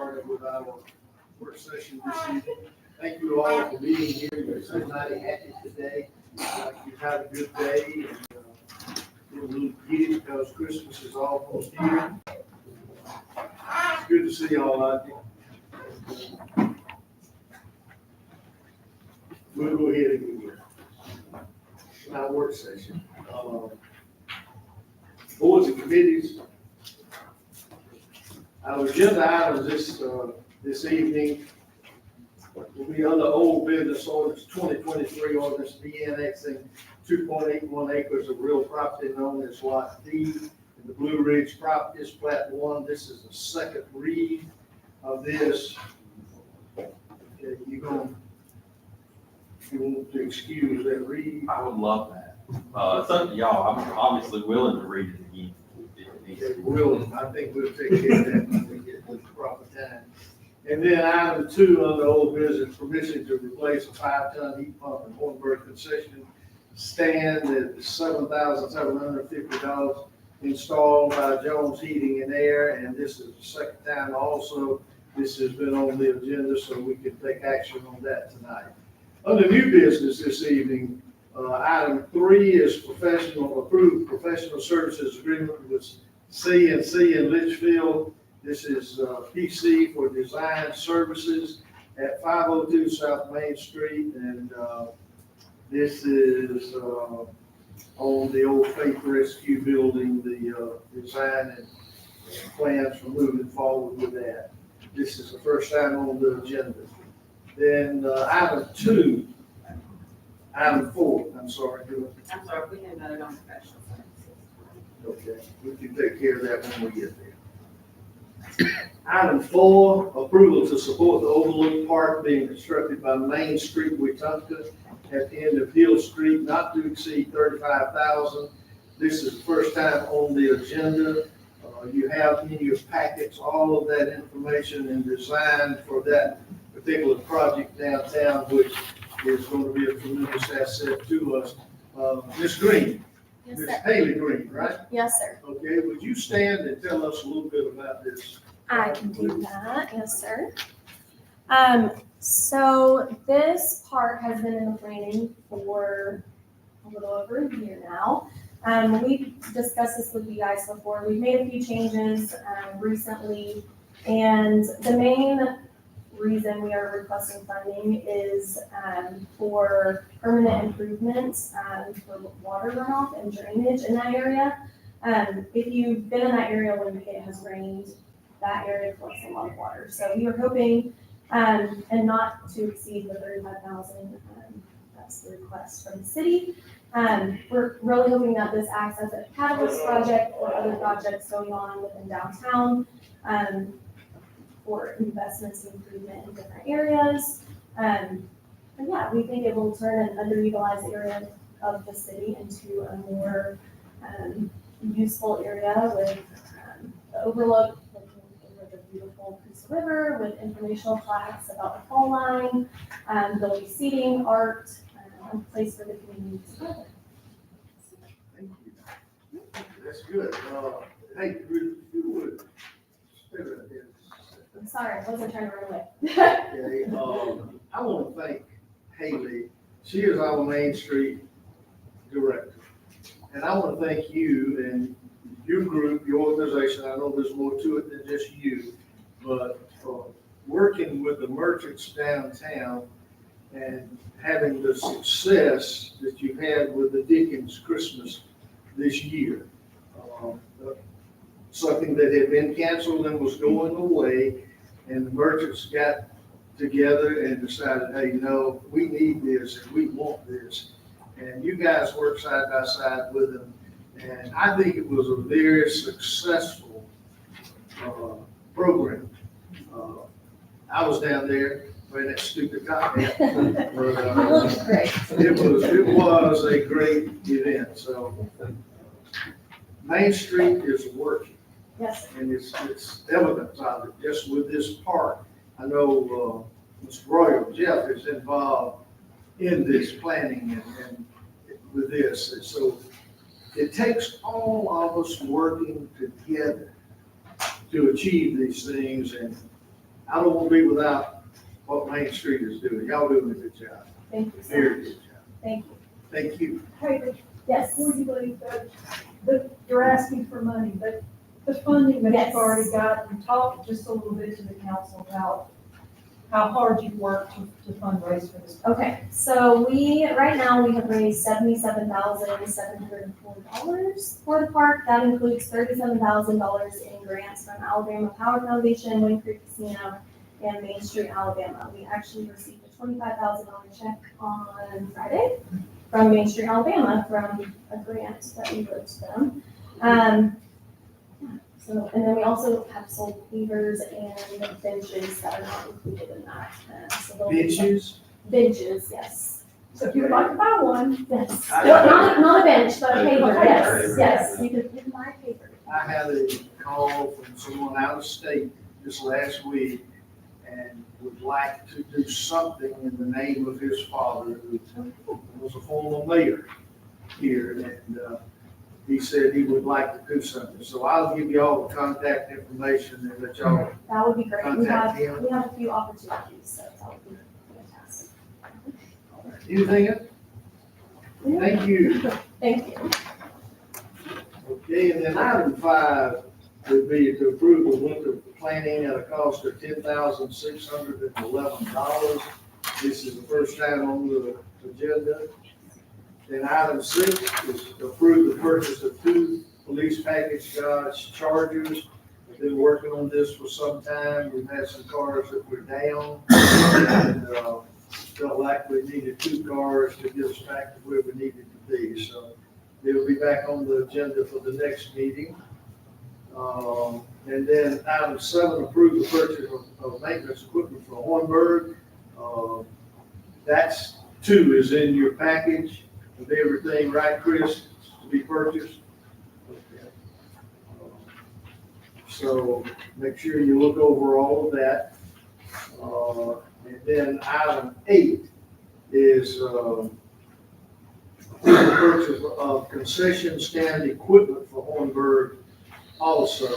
started with our work session this evening. Thank you all for being here. You're so mighty happy today. You've had a good day and a little giddy because Christmas is almost here. It's good to see y'all out here. We'll go ahead and begin our work session. Boards and committees. Our agenda items this evening will be under old business ordinance 2023 ordinance de-annexing 2.81 acres of real property known as Lot D in the Blue Ridge Properties Plat 1. This is the second read of this. Okay, you want to excuse that read? I would love that. It's up to y'all. I'm obviously willing to read it again. I think we'll take care of that when we get to the proper time. And then item 2 under old business, permission to replace a 5-ton heat pump in Hornburg concession stand at $7,750 installed by Jones Heating and Air. And this is the second time also this has been on the agenda, so we can take action on that tonight. Under new business this evening, item 3 is approved professional services agreement with C&C in Litchfield. This is PC for design services at 502 South Main Street, and this is on the old Faith Rescue building, the design and plans for moving forward with that. This is the first time on the agenda. Then item 4, I'm sorry, we had another non-professional services. okay, we can take care of that when we get there. Item 4, approval to support the Overlook Park being constructed by Main Street, Wetumpka at the end of Hill Street, not to exceed $35,000. This is the first time on the agenda. You have in your packets all of that information and design for that particular project downtown, which is going to be a tremendous asset to us. Ms. Green, Yes, Ms. sir. Haley Green, right? Yes, sir. Okay, would you stand and tell us a little bit about this? I can do that. Yes, sir. So this park has been in the planning for a little over a year now. We've discussed this with you guys before. We've made a few changes recently, and the main reason we are requesting funding is for permanent improvements for water runoff and drainage in that area. If you've been in that area when it has rained, that area collects a lot of water. So we were hoping, and not to exceed the $35,000, that's the request from the city. We're really hoping that this acts as a catalyst project or other projects going on within downtown for investments and improvement in different areas. And yeah, we think it will turn an underutilized area of the city into a more useful area with the overlook, looking over the beautiful Coosa River with informational plaques about the fall line. There'll be seating, art, a place for the community to gather. Thank you. That's good. Hey, you would stay right there. I'm sorry, I wasn't trying to run away. Okay, I want to thank Haley. She is our Main Street director. And I want to thank you and your group, your organization. I know there's more to it than just you, but working with the merchants downtown and having the success that you've had with the Dickens Christmas this year. Something that had been canceled and was going away, and the merchants got together and decided, hey, no, we need this and we want this. And you guys worked side by side with them. And I think it was a very successful program. I was down there wearing that stupid top hat. But, Looks great. it was a great event. So Main Street is working. Yes, And it's evidence of it, just with this park. I know Mr. Royal, Jeff is involved in this planning and with this. And so it takes all of us working together to achieve these things. And I don't want to be without what Main Street is doing. Y'all doing a good job. Thank you so Very much. good job. Thank you. Thank you. Hey, but Yes. before you leave, you're asking for money, but the funding that Yes. you've already got, and talk just a little bit to the council about how hard you've worked to fundraise for this. Okay, so right now, we have raised $77,704 for the park. That includes $37,000 in grants from Alabama Power Foundation, Wind Creek Casino, and Main Street, Alabama. We actually received a $25,000 check on Friday from Main Street, Alabama, from a grant that we wrote to them. So, and then we also have sold pavers and benches that are not included in that. So they'll be- Benches? Benches, yes. So if you would like to buy one, Yes. Not a bench, but a paver, yes, yes. You can buy a paper. I had a call from someone out of state this last week and would like to do something in the name of his father, who was a former mayor here, and he said he would like to do something. So I'll give you all the contact information and let y'all. That would be great. We Contact have, him. we have a few opportunities, so that would be fantastic. Anything else? Thank you. Thank you. Okay, and then item 5 would be to approve the winter planning at a cost of $10,611. This is the first time on the agenda. Then item 6 is to approve the purchase of 2 police package Dodge Chargers. We've been working on this for some time. We've had some cars that were down, and felt like we needed 2 cars to get us back to where we needed to be. So they'll be back on the agenda for the next meeting. And then item 7, approve the purchase of maintenance equipment for Hornburg. That's 2 is in your package of everything, right, Chris, to be purchased? Okay. So make sure you look over all of that. And then item 8 is the purchase of concession stand equipment for Hornburg also.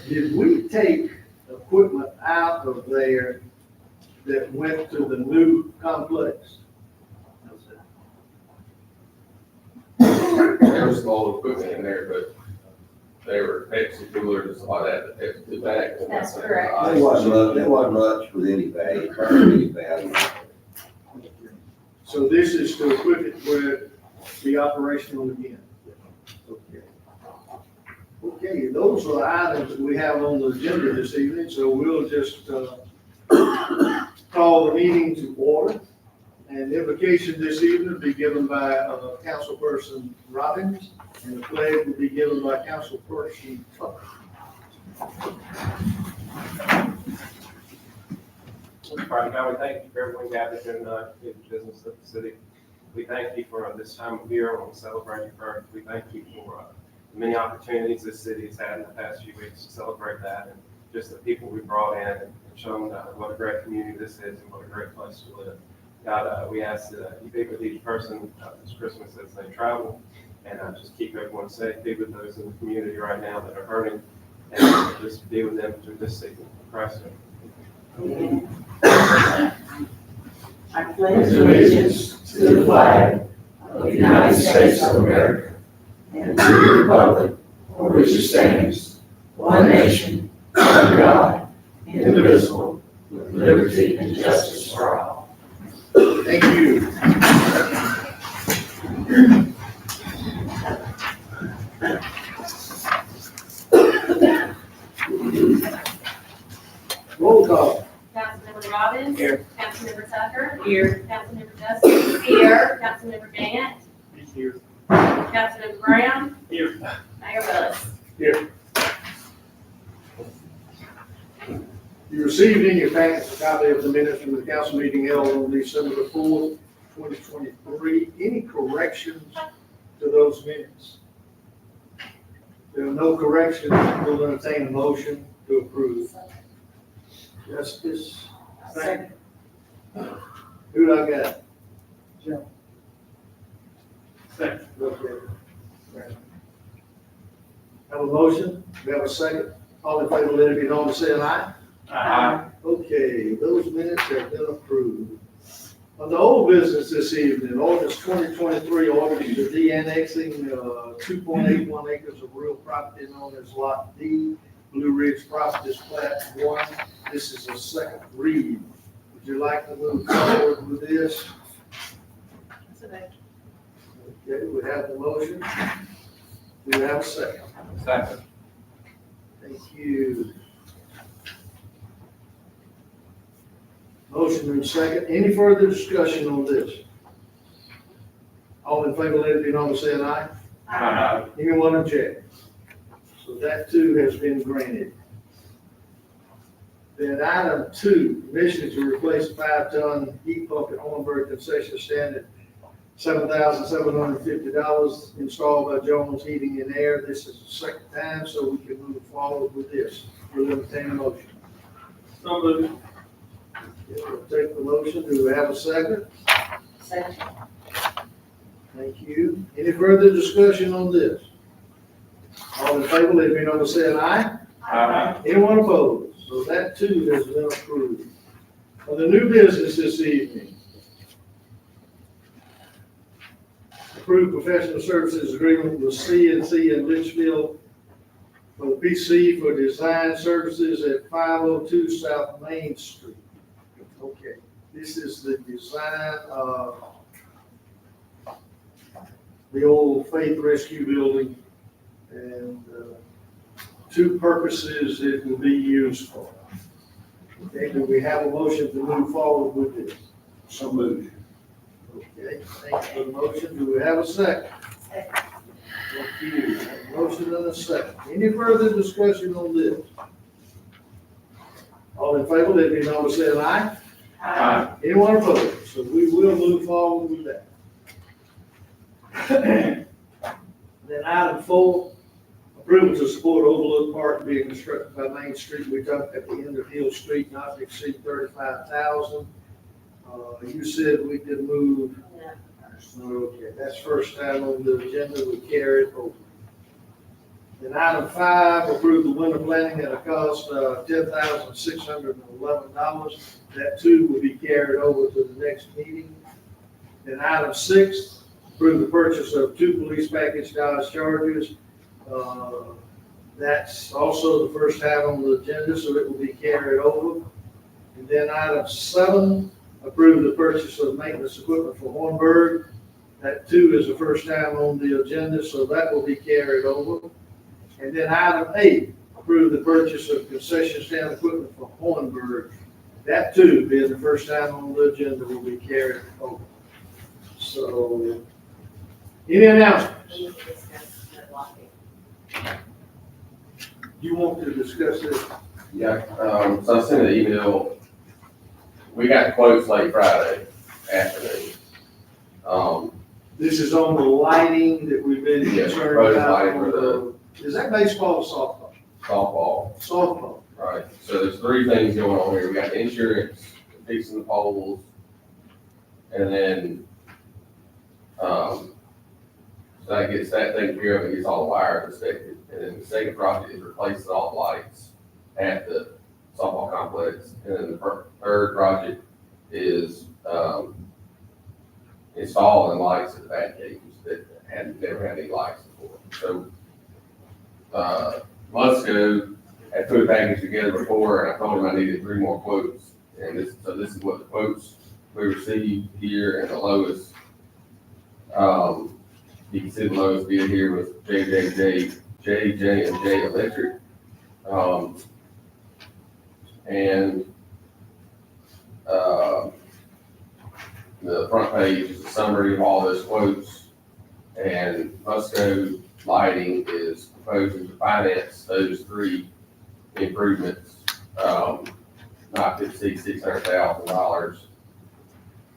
Did we take equipment out of there that went to the new complex? There was old equipment in there, but they were Pepsi coolers and stuff like that, but Pepsi back. That's correct. There wasn't much with any value, any value. So this is to equip it where it be operational again? Okay. Okay, those are the items that we have on the agenda this evening, so we'll just call the meeting to order. And the invocation this evening will be given by Councilperson Robbins, and the pledge will be given by Councilperson Tucker. Father God, we thank you for everyone gathered in the business of the city. We thank you for this time of year when we celebrate your birth. We thank you for the many opportunities this city has had in the past few weeks to celebrate that, and just the people we brought in and shown what a great community this is and what a great place to live. God, we ask that you be with each person this Christmas as they travel, and just keep everyone safe. Be with those in the community right now that are hurting, and just be with them through this season. In Christ's name. I pledge allegiance to the flag of the United States of America and to the republic for which it stands, one nation, under God, indivisible, with liberty and justice for all. Thank you. Roll call. Councilmember Robbins. Here. Councilmember Tucker. Here. Councilmember Justin. Here. Councilmember Gant. Here. Councilmember Brown. Here. Mayor Willis. Here. You received in your package a copy of the minutes from the council meeting held on December the 4th, 2023. Any corrections to those minutes? There are no corrections. We'll entertain a motion to approve. Justice. Second. Who do I got? Joe. Second. Okay. Have a motion? We have a second. All in favor, let it be known by saying aye. Okay, those minutes have been approved. On the old business this evening, ordinance 2023, ordinance to de-annexing 2.81 acres of real property known as Lot D, Blue Ridge Properties Plat 1. This is a second read. Would you like to move forward with this? Okay, we have the motion. Do we have a second? Second. Thank you. Motion and second. Any further discussion on this? All in favor, let it be known by saying aye. Anyone object? So that too has been granted. Then item 2, permission to replace a 5-ton heat pump at Hornburg concession stand at $7,750 installed by Jones Heating and Air. This is the second time, so we can move forward with this. We'll entertain a motion. So moved. We'll take the motion. Do we have a second? Second. Thank you. Any further discussion on this? All in favor, let it be known by saying aye. Anyone opposed? So that too has been approved. On the new business this evening, approved professional services agreement with C&C in Litchfield for the PC for design services at 502 South Main Street. Okay, this is the design of the old Faith Rescue Building and two purposes it will be used for. Okay, do we have a motion to move forward with this? So moved. Okay, thanks for the motion. Do we have a second? Second. Thank you. A motion and a second. Any further discussion on this? All in favor, let it be known by saying aye. Anyone opposed? So we will move forward with that. Then item 4, approval to support Overlook Park being constructed by Main Street, Wetumpka at the end of Hill Street, not to exceed $35,000. You said we could move. Okay, that's first time on the agenda, we carry it over. Then item 5, approve the winter planning at a cost of $10,611. That too will be carried over to the next meeting. Then item 6, approve the purchase of 2 police package Dodge Chargers. That's also the first time on the agenda, so it will be carried over. And then item 7, approve the purchase of maintenance equipment for Hornburg. That too is the first time on the agenda, so that will be carried over. And then item 8, approve the purchase of concession stand equipment for Hornburg. That too, being the first time on the agenda, will be carried over. So, any announcements? You want to discuss this? Yeah, so I sent an email. We got quotes late Friday afternoon. This is on the lighting that we've been Yes, concerned road about. lighting for Is that baseball or softball? Softball, Softball. right? So there's 3 things going on here. We got insurance, fixing the poles, and then, so that gets that taken care of, it gets all the wires inspected. And then the second project is replacing all the lights at the softball complex. And then the third project is, installing lights at the bat cages that never had any lights before. So, months ago, I put a package together before, and I told him I needed 3 more quotes. And this is what the quotes we received here, and the lowest, you can see the lowest bid here was JJ and J Electric. The front page is a summary of all those quotes, and Musco Lighting is proposing to finance those 3 improvements, not to exceed $600,000.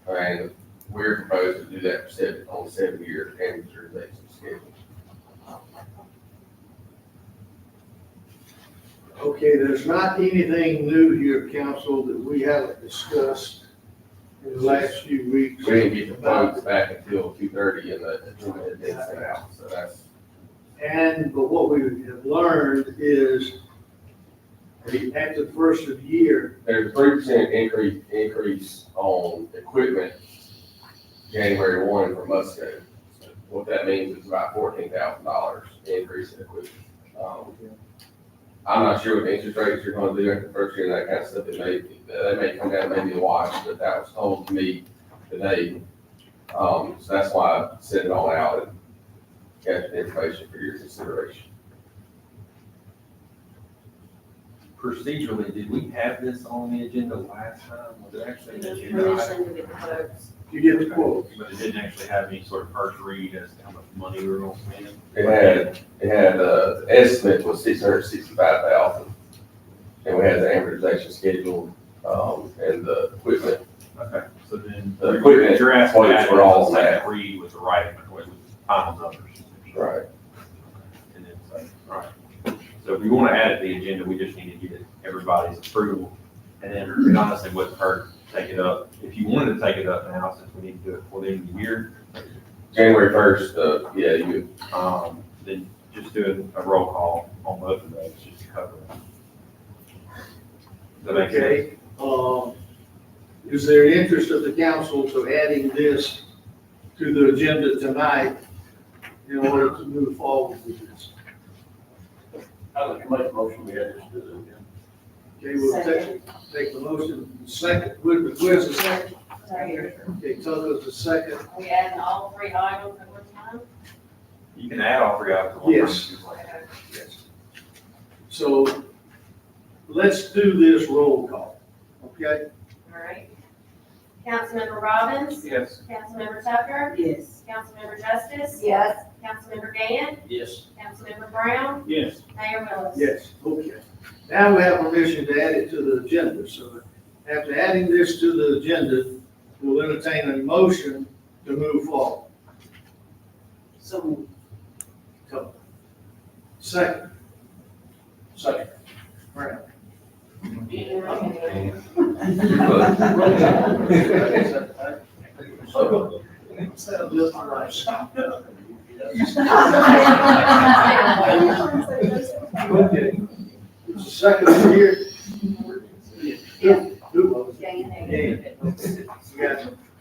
And we're proposing to do that on a 7-year amortization schedule. Okay, there's not anything new here, council, that we haven't discussed in the last few weeks. We didn't get the quotes back until 2:30 and the it didn't send out, so that's. But what we have learned is, After the first of the year, There's a 3% increase on equipment January 1 for Musco. So what that means is about $14,000 increase in equipment. I'm not sure what the interest rates are gonna do after the first year, that kind of stuff. They may come down maybe a wash, but that was told to me today. So that's why I sent it all out and got the information for your consideration. Procedurally, did we have this on the agenda last time? Was it actually an There's agenda item? permission to get the votes. you get the quote. But it didn't actually have any sort of first read as to how much money we were gonna spend? It had, the estimate was 665,000. And we had the amortization schedule, and the equipment. Okay, so then. The equipment You're asking quotes that were all the set. second read was the right, with final numbers. Right. And then, all right. So if we want to add it to the agenda, we just need to get everybody's approval. And then it honestly wouldn't hurt to take it up. If you wanted to take it up now, since we need to do it before the end of the year, January 1st, yeah, you, then just do a roll call on both of those, just to cover it. Does that make sense? Okay, is there interest of the council to adding this to the agenda tonight in order to move forward with this? I'd like to make a motion, we add this to the agenda. Okay, we'll take the motion, second, where's the second? Right here. Okay, Tucker's the second. Are we adding all three items at one time? You can add all three items. at one Yes. time. Yes. So let's do this roll call, okay? All right. Councilmember Robbins? Yes. Councilmember Tucker? Yes. Councilmember Justice? Yes. Councilmember Gann? Yes. Councilmember Brown? Yes. Mayor Willis? Yes, okay. Now we have permission to add it to the agenda, so after adding this to the agenda, we'll entertain a motion to move forward. So. Second, Second. Brown. Instead of just like, stop it. Okay. It's the second one here. Who was it?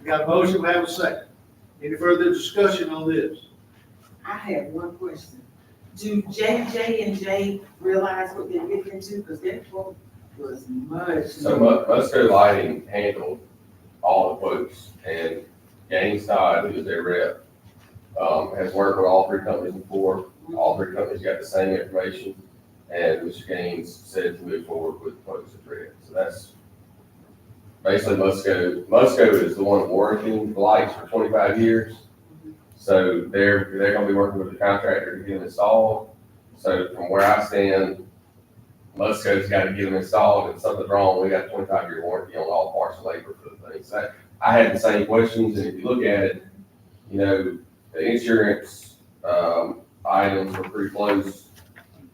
We got a motion, we have a second. Any further discussion on this? I have one question. Do J and J realize what they're getting into? Because that quote was much. so Musco Lighting handled all the quotes, and Gaines Todd, who is their rep, has worked with all three companies before. All three companies got the same information, and Mr. Gaines said to move forward with the quotes as read. So that's basically Musco. Musco is the one warranting the lights for 25 years. So they're gonna be working with the contractor to get them installed. So from where I stand, Musco's got to get them installed, and if something's wrong, we got a 25-year warranty on all parts and labor for the thing. So I had the same questions, and if you look at it, you know, the insurance, items were pretty close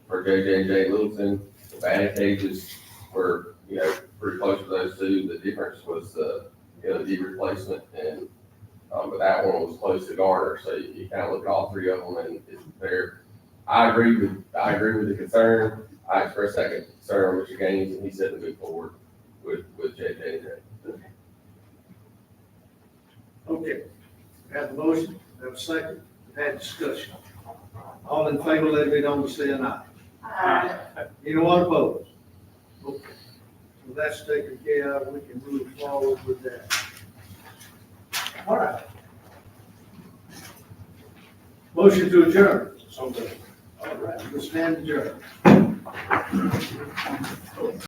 for J&J Littleton. The batting cages were, you know, pretty close to those two. The difference was the LED replacement, and but that one was close to Garner. So you kind of look at all three of them, and it's there. I agree with the concern. I expressed that concern with Mr. Gaines, and he said to move forward with J&J. Okay. We have a motion, we have a second, we had discussion. All in favor, let it be known by saying aye. Anyone opposed? Okay. So that's taken care of, we can move forward with that. All right. Motion to adjourn. So moved. All right, we'll stand adjourned.